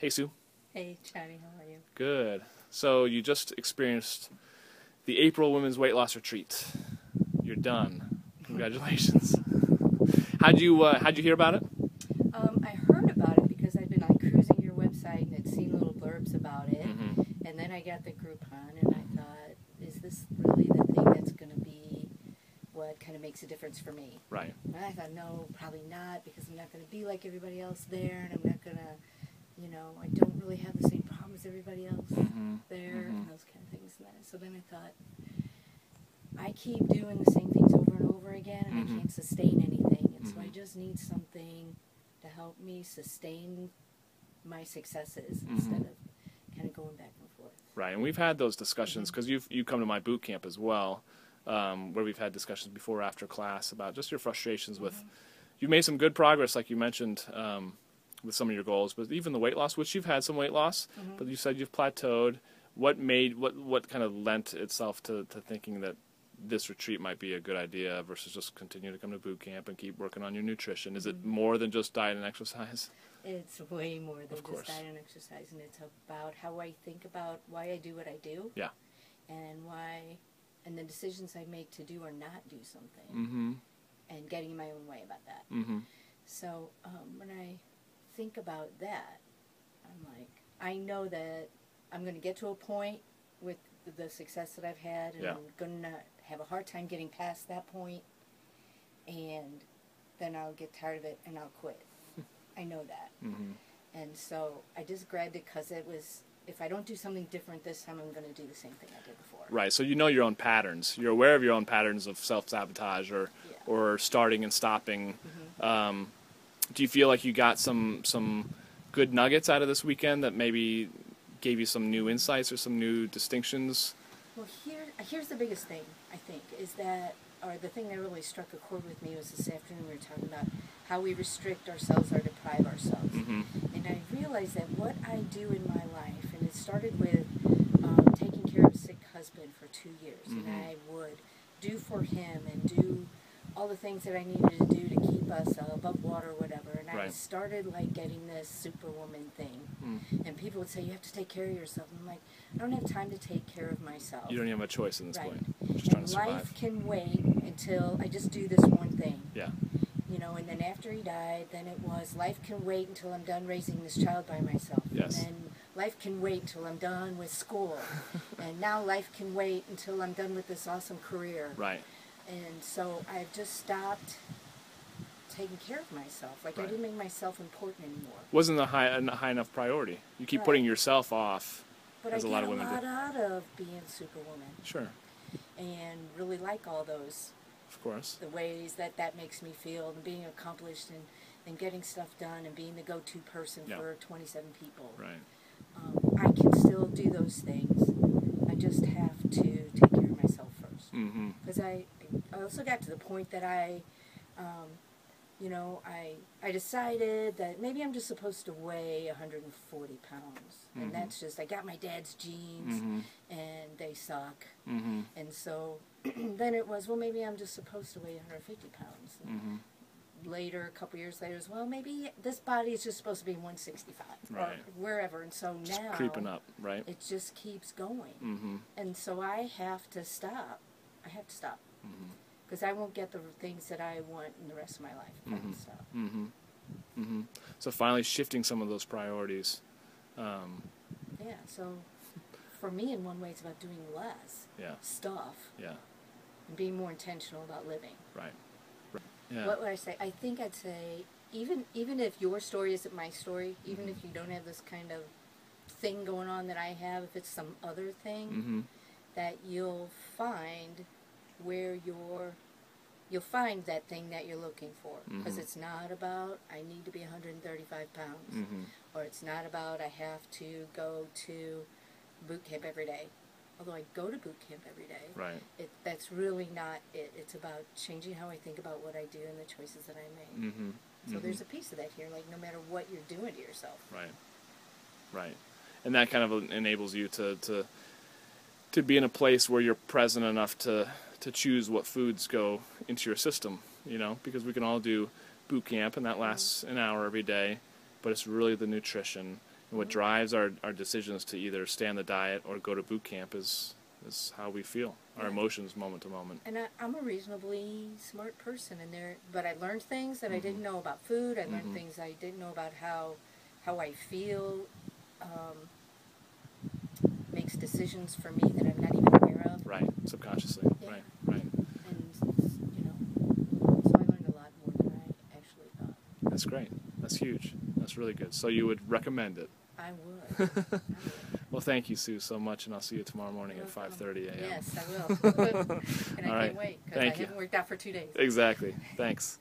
Hey, Sue. Hey, Chatty, how are you? Good. So you just experienced the April Women's Weight Loss Retreat. You're done. Congratulations. How'd you hear about it? I heard about it because I'd been like cruising your website and had seen little blurbs about it. Mm-hmm. And then I got the Groupon and I thought, is this really the thing that's going to be what kind of makes a difference for me? Right. And I thought, no, probably not, because I'm not going to be like everybody else there, and I'm not going to, I don't really have the same problem as everybody else there, and those kind of things. So then I thought, I keep doing the same things over and over again, and I can't sustain anything, and so I just need something to help me sustain my successes instead of kind of going back and forth. Right, and we've had those discussions because you come to my boot camp as well, where we've had discussions before or after class about just your frustrations with. You've made some good progress, like you mentioned, with some of your goals, but even the weight loss, which you've had some weight loss, but you said you've plateaued. What kind of lent itself to thinking that this retreat might be a good idea versus just continue to come to boot camp and keep working on your nutrition? Is it more than just diet and exercise? It's way more than Of course. just diet and exercise, and it's about how I think about why I do what I do. Yeah. And the decisions I make to do or not do something, and getting in my own way about that. So when I think about that, I'm like, I know that I'm going to get to a point with the success that I've had, and I'm going to have a hard time getting past that point, and then I'll get tired of it and I'll quit. I know that. And so I just grabbed it because it was, if I don't do something different this time, I'm going to do the same thing I did before. Right, so you know your own patterns. You're aware of your own patterns of self-sabotage or starting and stopping. Do you feel like you got some good nuggets out of this weekend that maybe gave you some new insights or some new distinctions? Well, here's the biggest thing, I think, is that, or the thing that really struck a chord with me was this afternoon we were talking about how we restrict ourselves or deprive ourselves. And I realized that what I do in my life, and it started with taking care of a sick husband for 2 years, and I would do for him and do all the things that I needed to do to keep us above water or whatever, and I started like getting this superwoman thing, and people would say, you have to take care of yourself, and I'm like, I don't have time to take care of myself. You don't even have a choice in this point. Just And trying to survive. life can wait until I just do this one thing. Yeah. And then after he died, then it was, life can wait until I'm done raising this child by myself. Yes. And then life can wait until I'm done with school. And now life can wait until I'm done with this awesome career. Right. And so I've just stopped taking care of myself. Like I didn't make myself important anymore. Wasn't a high enough priority. You keep putting yourself off, but as a lot of women do. I get a lot out of being superwoman. Sure. And really like all those. Of course. The ways that makes me feel, and being accomplished, and getting stuff done, and being the go-to person for 27 people. Right. I can still do those things. I just have to take care of myself first. Because I also got to the point that I decided that maybe I'm just supposed to weigh 140 pounds. And that's just, I got my dad's genes, and they suck. And so then it was, well, maybe I'm just supposed to weigh 150 pounds. Later, a couple years later, well, maybe this body is just supposed to be 165 or wherever. And so just now creeping up, right? It just keeps going. And so I have to stop. I have to stop. Because I won't get the things that I want in the rest of my life if I don't stop. So finally shifting some of those priorities. Yeah, so for me, in one way, it's about doing less stuff and being more intentional about living. Right. Yeah. What would I say? I think I'd say, even if your story isn't my story, even if you don't have this kind of thing going on that I have, if it's some other thing, that you'll find where you'll find that thing that you're looking for. Because it's not about, I need to be 135 pounds. Or it's not about, I have to go to boot camp every day. Although I go to boot camp every day. Right. That's really not it. It's about changing how I think about what I do and the choices that I make. So there's a piece of that here, like no matter what you're doing to yourself. Right. Right. And that kind of enables you to be in a place where you're present enough to choose what foods go into your system, because we can all do boot camp and that lasts an hour every day, but it's really the nutrition And what drives our decisions to either stay on the diet or go to boot camp is how we feel, our emotions moment to moment. And I'm a reasonably smart person, but I learned things that I didn't know about food. I learned things I didn't know about how I feel makes decisions for me that I'm not even aware of. Right, subconsciously. Yeah. Right. And, so I learned a lot more than I actually thought. That's great. That's huge. That's really good. So you would recommend it? I would. Well, thank you, Sue, so much, and I'll see you tomorrow morning at 5:30 a.m. Yes, I will. And I All right. can't wait, because I Thank you. haven't worked out for 2 days. Exactly. Thanks.